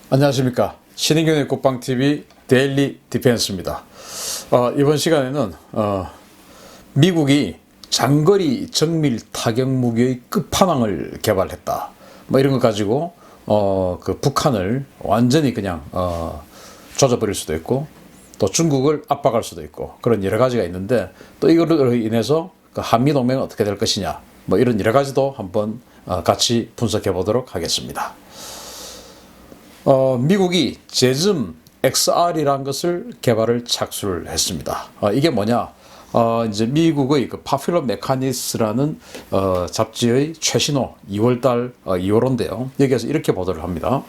안녕하십니까. 신인균의 국방TV 데일리 디펜스입니다. 이번 시간에는 미국이 장거리 정밀 타격 무기의 끝판왕을 개발했다. 뭐 이런 것 가지고 그 북한을 완전히 그냥 조져버릴 수도 있고, 또 중국을 압박할 수도 있고, 그런 여러 가지가 있는데, 또 이거로 인해서 그 한미 동맹은 어떻게 될 것이냐, 뭐 이런 여러 가지도 한번 같이 분석해 보도록 하겠습니다. 미국이 제즘 XR이라는 것을 개발을 착수를 했습니다. 이게 뭐냐? 이제 미국의 그 파퓰러 메카니스라는 잡지의 최신호 2월달 2월호인데요. 여기에서 이렇게 보도를 합니다.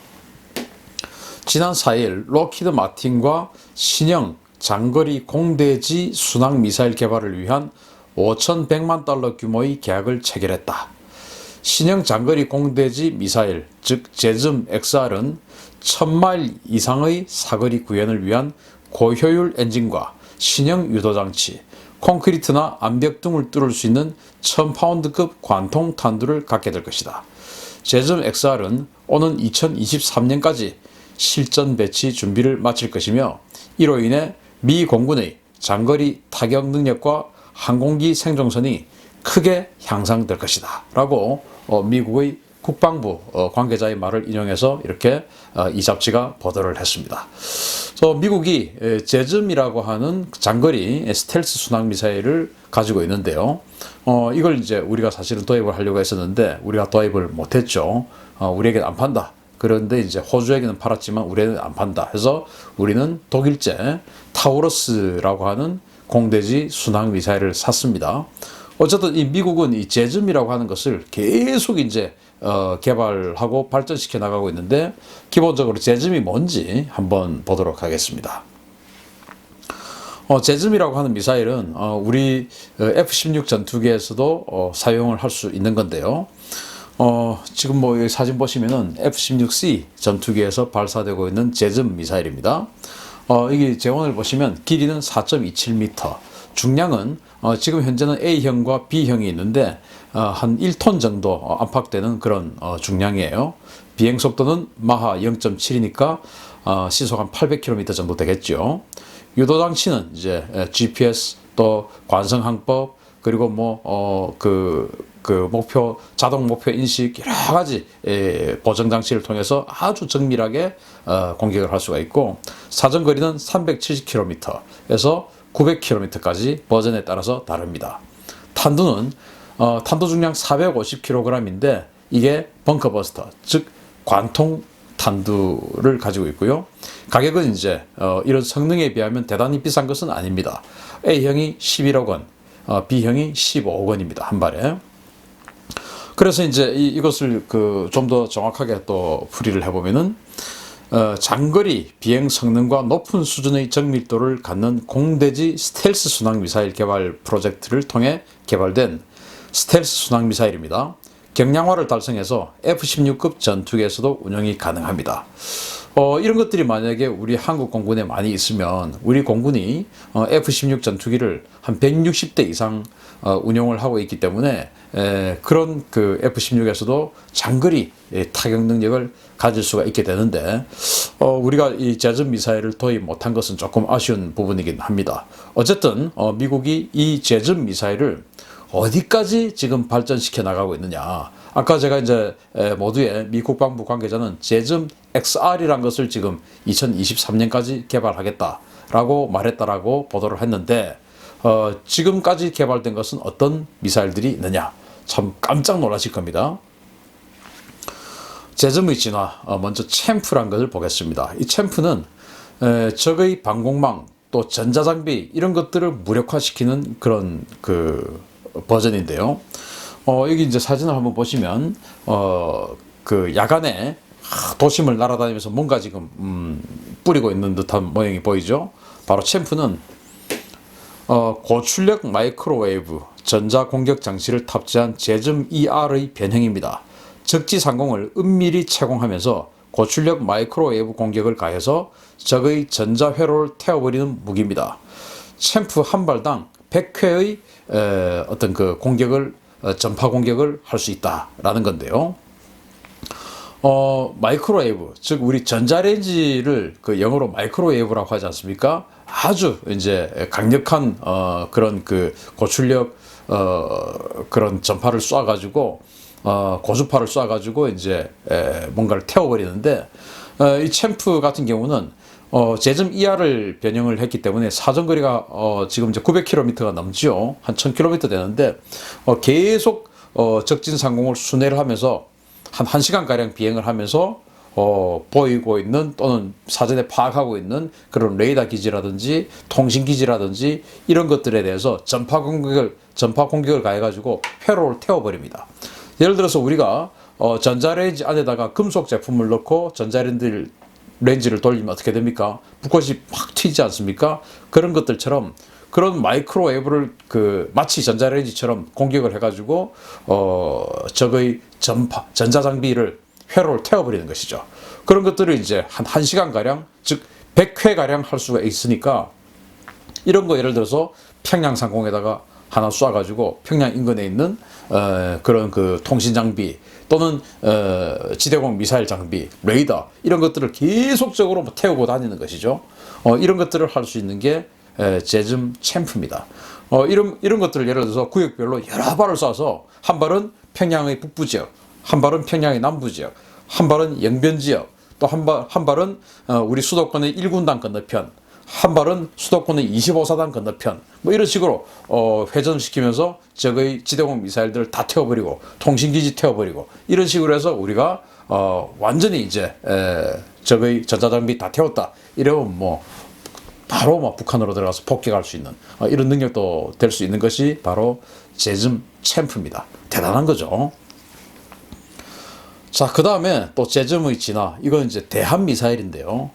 지난 4일 록히드 마틴과 신형 장거리 공대지 순항 미사일 개발을 위한 5,100만 달러 규모의 계약을 체결했다. 신형 장거리 공대지 미사일, 즉 제즘 XR은 1000마일 이상의 사거리 구현을 위한 고효율 엔진과 신형 유도장치, 콘크리트나 암벽 등을 뚫을 수 있는 1000파운드급 관통 탄두를 갖게 될 것이다. 제즘 XR은 오는 2023년까지 실전 배치 준비를 마칠 것이며, 이로 인해 미 공군의 장거리 타격 능력과 항공기 생존선이 크게 향상될 것이다 라고 미국의 국방부 관계자의 말을 인용해서 이렇게 이 잡지가 보도를 했습니다. 미국이 제즘이라고 하는 장거리 스텔스 순항 미사일을 가지고 있는데요. 이걸 이제 우리가 사실은 도입을 하려고 했었는데 우리가 도입을 못했죠. 우리에게는 안 판다. 그런데 이제 호주에게는 팔았지만 우리에게는 안 판다. 해서 우리는 독일제 타우러스라고 하는 공대지 순항 미사일을 샀습니다. 어쨌든 이 미국은 이 제즘이라고 하는 것을 계속 이제 개발하고 발전시켜 나가고 있는데, 기본적으로 제즘이 뭔지 한번 보도록 하겠습니다. 제즘이라고 하는 미사일은 우리 F-16 전투기에서도 사용을 할 수 있는 건데요. 지금 뭐 여기 사진 보시면은 F-16C 전투기에서 발사되고 있는 제즘 미사일입니다. 이게 재원을 보시면 길이는 4.27m, 중량은 지금 현재는 A형과 B형이 있는데 한 1톤 정도 안팎되는 그런 중량이에요. 비행 속도는 마하 0.7이니까 시속 한 800km 정도 되겠죠. 유도 장치는 이제 GPS, 또 관성 항법, 그리고 목표, 자동 목표 인식, 여러 가지 보정 장치를 통해서 아주 정밀하게 공격을 할 수가 있고, 사정거리는 370km에서 900km까지 버전에 따라서 다릅니다. 탄두는 탄두 중량 450kg인데 이게 벙커버스터, 즉 관통 탄두를 가지고 있고요. 가격은 이제 이런 성능에 비하면 대단히 비싼 것은 아닙니다. A형이 11억 원, B형이 15억 원입니다. 한 발에. 그래서 이제 이것을 좀 더 정확하게 또 풀이를 해보면은, 장거리 비행 성능과 높은 수준의 정밀도를 갖는 공대지 스텔스 순항 미사일 개발 프로젝트를 통해 개발된 스텔스 순항 미사일입니다. 경량화를 달성해서 F-16급 전투기에서도 운용이 가능합니다. 이런 것들이 만약에 우리 한국 공군에 많이 있으면 우리 공군이 F-16 전투기를 한 160대 이상 운용을 하고 있기 때문에 그런 그 F-16에서도 장거리 타격 능력을 가질 수가 있게 되는데, 우리가 이 제즘 미사일을 도입 못한 것은 조금 아쉬운 부분이긴 합니다. 어쨌든 미국이 이 제즘 미사일을 어디까지 지금 발전시켜 나가고 있느냐. 아까 제가 이제 모두의 미 국방부 관계자는 제즘 XR이란 것을 지금 2023년까지 개발하겠다라고 말했다라고 보도를 했는데, 지금까지 개발된 것은 어떤 미사일들이 있느냐. 참 깜짝 놀라실 겁니다. 제점의 진화, 먼저 챔프란 것을 보겠습니다. 이 챔프는 적의 방공망, 또 전자장비 이런 것들을 무력화시키는 그런 그 버전인데요. 여기 이제 사진을 한번 보시면 그 야간에 도심을 날아다니면서 뭔가 지금 뿌리고 있는 듯한 모양이 보이죠. 바로 챔프는 고출력 마이크로웨이브 전자공격 장치를 탑재한 제즘 ER의 변형입니다. 적지 상공을 은밀히 채공하면서 고출력 마이크로웨이브 공격을 가해서 적의 전자회로를 태워버리는 무기입니다. 챔프 한 발당 100회의 어떤 그 공격을 전파 공격을 할 수 있다라는 건데요. 마이크로웨이브, 즉 우리 전자레인지를 그 영어로 마이크로웨이브라고 하지 않습니까? 아주 이제 강력한 그런 그 고출력 그런 전파를 쏴가지고 고주파를 쏴가지고 이제 뭔가를 태워버리는데 이 챔프 같은 경우는 제점 이하를 변형을 했기 때문에 사정거리가 지금 이제 900km가 넘지요. 한 1000km 되는데 계속 적진 상공을 순회를 하면서 한 1시간가량 비행을 하면서 보이고 있는 또는 사전에 파악하고 있는 그런 레이더 기지라든지 통신 기지라든지 이런 것들에 대해서 전파 공격을 가해가지고 회로를 태워버립니다. 예를 들어서 우리가 전자레인지 안에다가 금속 제품을 넣고 전자레인지를 돌리면 어떻게 됩니까? 불꽃이 확 튀지 않습니까? 그런 것들처럼 그런 마이크로웨이브를 마치 전자레인지처럼 공격을 해가지고 적의 전자장비를 회로를 태워버리는 것이죠. 그런 것들을 이제 한 1시간가량, 즉 100회가량 할 수가 있으니까 이런 거 예를 들어서 평양 상공에다가 하나 쏴가지고 평양 인근에 있는 그런 그 통신 장비 또는 지대공 미사일 장비, 레이더 이런 것들을 계속적으로 태우고 다니는 것이죠. 이런 것들을 할 수 있는 게 제즘 챔프입니다. 이런 것들을 예를 들어서 구역별로 여러 발을 쏴서 한 발은 평양의 북부 지역, 한 발은 평양의 남부 지역, 한 발은 영변 지역, 또 한 발은 우리 수도권의 1군단 건너편, 한 발은 수도권의 25사단 건너편, 뭐 이런 식으로 회전시키면서 적의 지대공 미사일들을 다 태워버리고 통신기지 태워버리고 이런 식으로 해서 우리가 완전히 이제 적의 전자장비 다 태웠다 이러면 뭐 바로 뭐 북한으로 들어가서 폭격할 수 있는 이런 능력도 될 수 있는 것이 바로 제즘 챔프입니다. 대단한 거죠. 자, 그 다음에 또 제점의 진화. 이건 이제 대함 미사일인데요.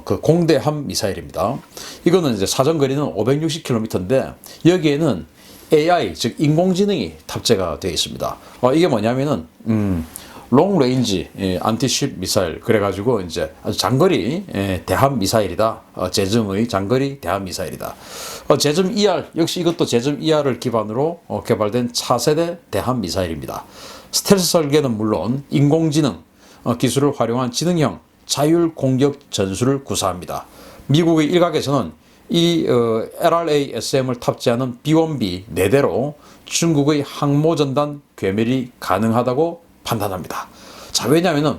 그 공대함 미사일입니다. 이거는 이제 사정거리는 560km인데 여기에는 AI, 즉 인공지능이 탑재가 되어 있습니다. 이게 뭐냐면은 롱 레인지 안티쉽 미사일 그래가지고 이제 아주 장거리 대함 미사일이다. 제점의 장거리 대함 미사일이다. 제점 ER 역시 이것도 제점 ER을 기반으로 개발된 차세대 대함 미사일입니다. 스텔스 설계는 물론 인공지능 기술을 활용한 지능형 자율 공격 전술을 구사합니다. 미국의 일각에서는 이 LRA-SM을 탑재하는 B-1B 4대로 중국의 항모전단 괴멸이 가능하다고 판단합니다. 자, 왜냐하면은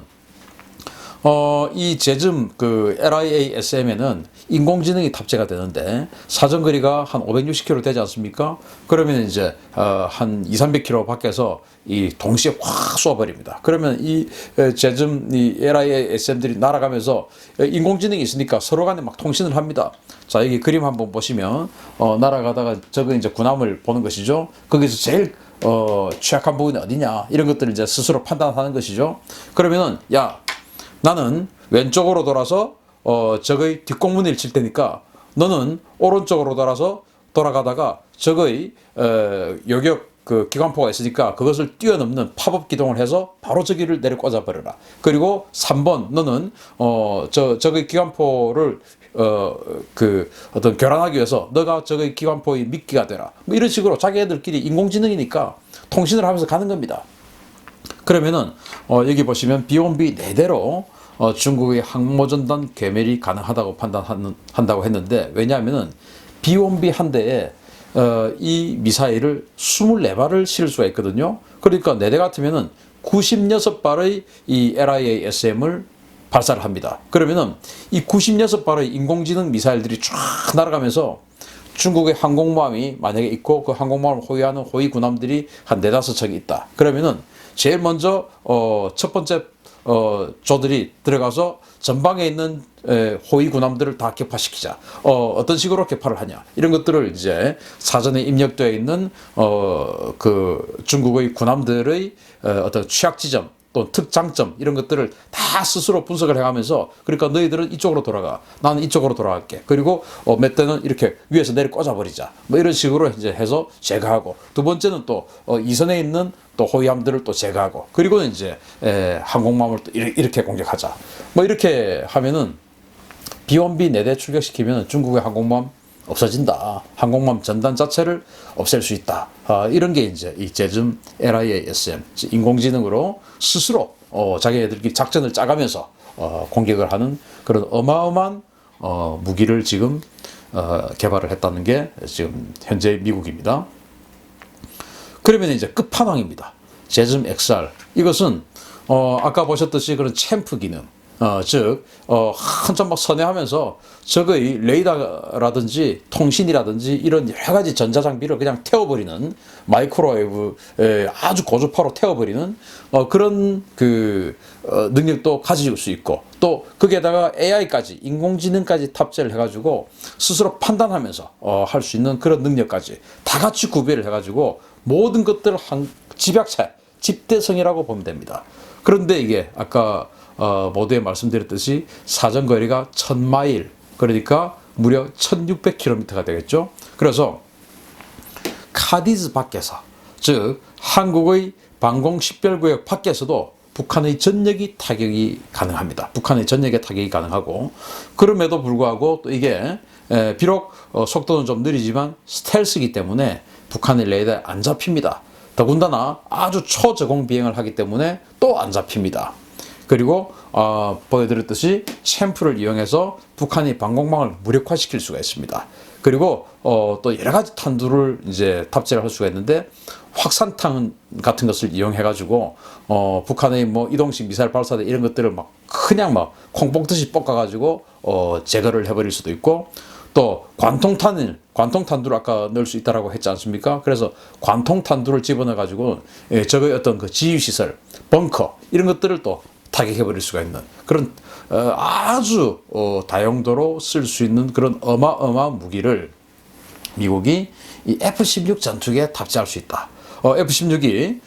이 제즘 LRA-SM에는 인공지능이 탑재가 되는데 사정거리가 한 560km 되지 않습니까? 그러면 이제 한 200-300km 밖에서 이 동시에 확 쏘아버립니다. 그러면 이 제즘 이 LRA-SM들이 날아가면서 인공지능이 있으니까 서로 간에 막 통신을 합니다. 자, 여기 그림 한번 보시면 날아가다가 저거 이제 군함을 보는 것이죠. 거기서 제일 취약한 부분이 어디냐 이런 것들을 이제 스스로 판단하는 것이죠. 그러면은 야, 나는 왼쪽으로 돌아서 적의 뒷공문을 칠 테니까 너는 오른쪽으로 돌아가다가 적의 요격 기관포가 있으니까 그것을 뛰어넘는 팝업 기동을 해서 바로 저기를 내려 꽂아 버려라. 그리고 3번 너는 적의 기관포를 어떤 교란하기 위해서 너가 적의 기관포의 미끼가 되라. 뭐 이런 식으로 자기네들끼리 인공지능이니까 통신을 하면서 가는 겁니다. 그러면은 여기 보시면 B-1B 4대로 중국의 항모전단 괴멸이 가능하다고 판단한다고 했는데 왜냐하면은 B-1B 한 대에 이 미사일을 24발을 실을 수가 있거든요. 그러니까 4대 같으면은 96발의 이 LRA-SM을 발사를 합니다. 그러면은 이 96발의 인공지능 미사일들이 쫙 날아가면서 중국의 항공모함이 만약에 있고 그 항공모함을 호위하는 호위 군함들이 한 4-5척이 있다. 그러면은 제일 먼저 첫 번째 조들이 들어가서 전방에 있는 호위 군함들을 다 격파시키자. 어떤 식으로 격파를 하냐. 이런 것들을 이제 사전에 입력되어 있는 중국의 군함들의 어떤 취약 지점 또 특장점 이런 것들을 다 스스로 분석을 해가면서 그러니까 너희들은 이쪽으로 돌아가 나는 이쪽으로 돌아갈게 그리고 몇 대는 이렇게 위에서 내려 꽂아버리자 뭐 이런 식으로 이제 해서 제거하고 두 번째는 또 이선에 있는 또 호위함들을 또 제거하고 그리고는 이제 항공모함을 또 이렇게 공격하자 뭐 이렇게 하면은 B-1B 4대 출격시키면 중국의 항공모함 없어진다. 항공모함 전단 자체를 없앨 수 있다. 이런 게 이제 이 제즘 LRA-SM 인공지능으로 스스로 자기네들끼리 작전을 짜가면서 공격을 하는 그런 어마어마한 무기를 지금 개발을 했다는 게 지금 현재 미국입니다. 그러면 이제 끝판왕입니다. 제즘 XR. 이것은 아까 보셨듯이 그런 챔프 기능, 즉 한참 막 선회하면서 적의 레이더라든지 통신이라든지 이런 여러 가지 전자장비를 그냥 태워버리는, 마이크로웨이브에 아주 고주파로 태워버리는 그런 능력도 가질 수 있고, 또 거기에다가 AI까지, 인공지능까지 탑재를 해가지고 스스로 판단하면서 할 수 있는 그런 능력까지 다 같이 구비를 해가지고 모든 것들을 한 집약체, 집대성이라고 보면 됩니다. 그런데 이게 아까 모두에 말씀드렸듯이 사정거리가 1000마일, 그러니까 무려 1600km가 되겠죠. 그래서 카디즈 밖에서, 즉 한국의 방공 식별구역 밖에서도 북한의 전역이 타격이 가능합니다. 북한의 전역에 타격이 가능하고, 그럼에도 불구하고 또 이게 비록 속도는 좀 느리지만 스텔스이기 때문에 북한의 레이더에 안 잡힙니다. 더군다나 아주 초저공 비행을 하기 때문에 또 안 잡힙니다. 그리고 보여드렸듯이 챔프를 이용해서 북한이 방공망을 무력화시킬 수가 있습니다. 그리고 또 여러 가지 탄두를 이제 탑재를 할 수가 있는데, 확산탄 같은 것을 이용해 가지고 북한의 뭐 이동식 미사일 발사대 이런 것들을 막 그냥 막 콩 뽑듯이 볶아 가지고 제거를 해버릴 수도 있고, 또 관통탄두를 아까 넣을 수 있다라고 했지 않습니까? 그래서 관통탄두를 집어넣어 가지고 적의 어떤 그 지휘시설, 벙커 이런 것들을 또 타격해버릴 수가 있는 그런 아주 다용도로 쓸 수 있는 그런 어마어마한 무기를 미국이 이 F-16 전투기에 탑재할 수 있다. F-16이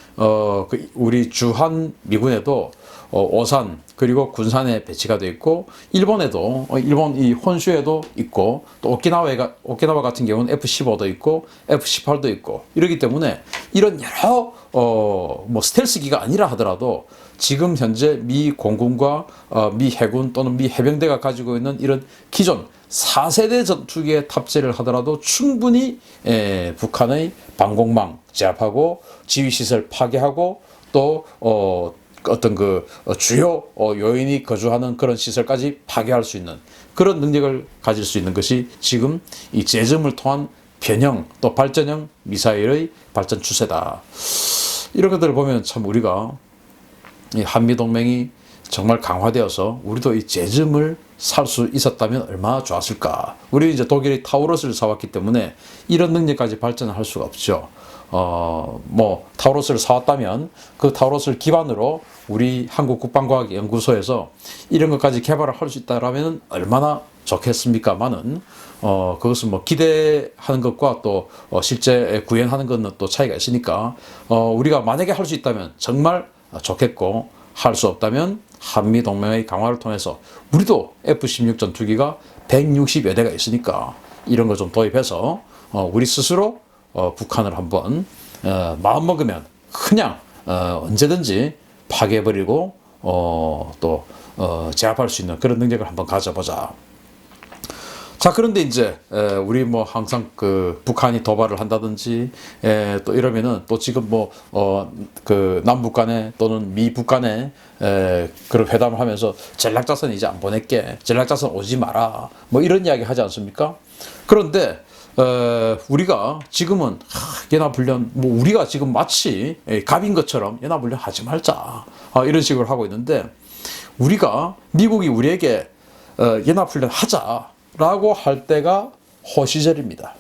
우리 주한 미군에도 오산 그리고 군산에 배치가 되어 있고, 일본에도 일본 이 혼슈에도 있고, 또 오키나와 같은 경우는 F-15도 있고 F-18도 있고, 이러기 때문에 이런 여러 뭐 스텔스기가 아니라 하더라도 지금 현재 미 공군과 미 해군 또는 미 해병대가 가지고 있는 이런 기존 4세대 전투기에 탑재를 하더라도 충분히 북한의 방공망 제압하고 지휘시설 파괴하고, 또 어떤 주요 요인이 거주하는 그런 시설까지 파괴할 수 있는 그런 능력을 가질 수 있는 것이 지금 이 제점을 통한 변형 또 발전형 미사일의 발전 추세다. 이런 것들을 보면 참 우리가 이 한미동맹이 정말 강화되어서 우리도 이 제점을 살 수 있었다면 얼마나 좋았을까. 우리 이제 독일이 타우러스를 사왔기 때문에 이런 능력까지 발전할 수가 없죠. 뭐 타우러스를 사왔다면 그 타우러스를 기반으로 우리 한국국방과학연구소에서 이런 것까지 개발을 할 수 있다라면 얼마나 좋겠습니까만은 그것은 뭐 기대하는 것과 또 실제 구현하는 것은 또 차이가 있으니까 우리가 만약에 할 수 있다면 정말 좋겠고, 할 수 없다면 한미 동맹의 강화를 통해서 우리도 F-16 전투기가 160여 대가 있으니까 이런 거 좀 도입해서 우리 스스로 북한을 한번 마음먹으면 그냥 언제든지 파괴해버리고 또 제압할 수 있는 그런 능력을 한번 가져보자. 자, 그런데 이제 우리 뭐 항상 북한이 도발을 한다든지 또 이러면은 또 지금 뭐 남북 간에 또는 미북 간에 그런 회담을 하면서 전략자산 이제 안 보낼게, 전략자산 오지 마라, 뭐 이런 이야기 하지 않습니까? 그런데 우리가 지금은 연합훈련, 뭐 우리가 지금 마치 갑인 것처럼 연합훈련 하지 말자 이런 식으로 하고 있는데, 우리가 미국이 우리에게 연합훈련 하자라고 할 때가 호시절입니다.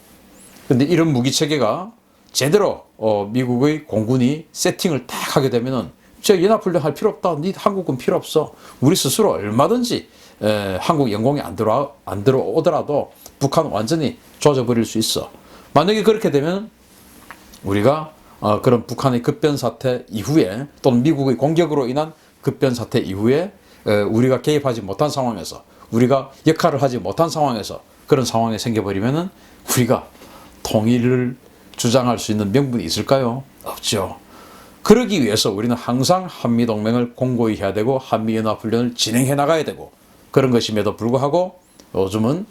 그런데 이런 무기 체계가 제대로 미국의 공군이 세팅을 딱 하게 되면은 저 연합훈련 할 필요 없다, 니 한국군 필요 없어, 우리 스스로 얼마든지 한국 영공이 안 들어오더라도 북한 완전히 조져버릴 수 있어. 만약에 그렇게 되면 우리가 그런 북한의 급변 사태 이후에 또는 미국의 공격으로 인한 급변 사태 이후에 우리가 개입하지 못한 상황에서, 우리가 역할을 하지 못한 상황에서 그런 상황이 생겨버리면은 우리가 통일을 주장할 수 있는 명분이 있을까요? 없죠. 그러기 위해서 우리는 항상 한미동맹을 공고히 해야 되고 한미연합훈련을 진행해 나가야 되고, 그런 것임에도 불구하고 요즘은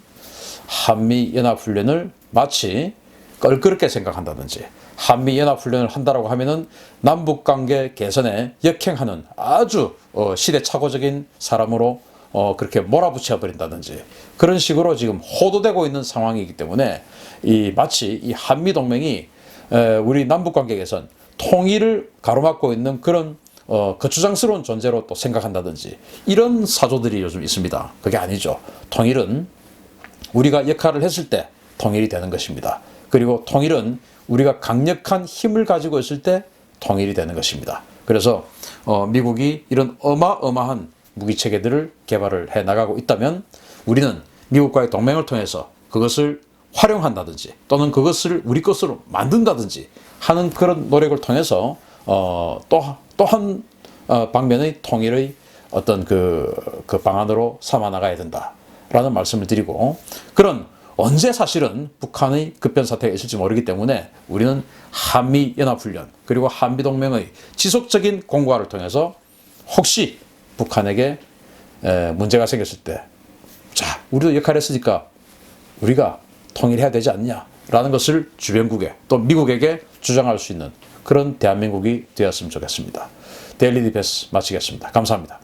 한미연합훈련을 마치 껄끄럽게 생각한다든지 한미연합훈련을 한다라고 하면은 남북관계 개선에 역행하는 아주 시대착오적인 사람으로 그렇게 몰아붙여 버린다든지 그런 식으로 지금 호도되고 있는 상황이기 때문에 마치 이 한미동맹이 우리 남북관계 개선 통일을 가로막고 있는 그런 거추장스러운 존재로 또 생각한다든지 이런 사조들이 요즘 있습니다. 그게 아니죠. 통일은 우리가 역할을 했을 때 통일이 되는 것입니다. 그리고 통일은 우리가 강력한 힘을 가지고 있을 때 통일이 되는 것입니다. 그래서 미국이 이런 어마어마한 무기체계들을 개발을 해 나가고 있다면 우리는 미국과의 동맹을 통해서 그것을 활용한다든지 또는 그것을 우리 것으로 만든다든지 하는 그런 노력을 통해서 또한 방면의 통일의 어떤 그 방안으로 삼아 나가야 된다라는 말씀을 드리고, 그런 언제 사실은 북한의 급변 사태가 있을지 모르기 때문에 우리는 한미연합훈련 그리고 한미동맹의 지속적인 공고화를 통해서 혹시 북한에게 문제가 생겼을 때 자, 우리도 역할을 했으니까 우리가 통일해야 되지 않냐라는 것을 주변국에 또 미국에게 주장할 수 있는 그런 대한민국이 되었으면 좋겠습니다. 데일리 디펜스 마치겠습니다. 감사합니다.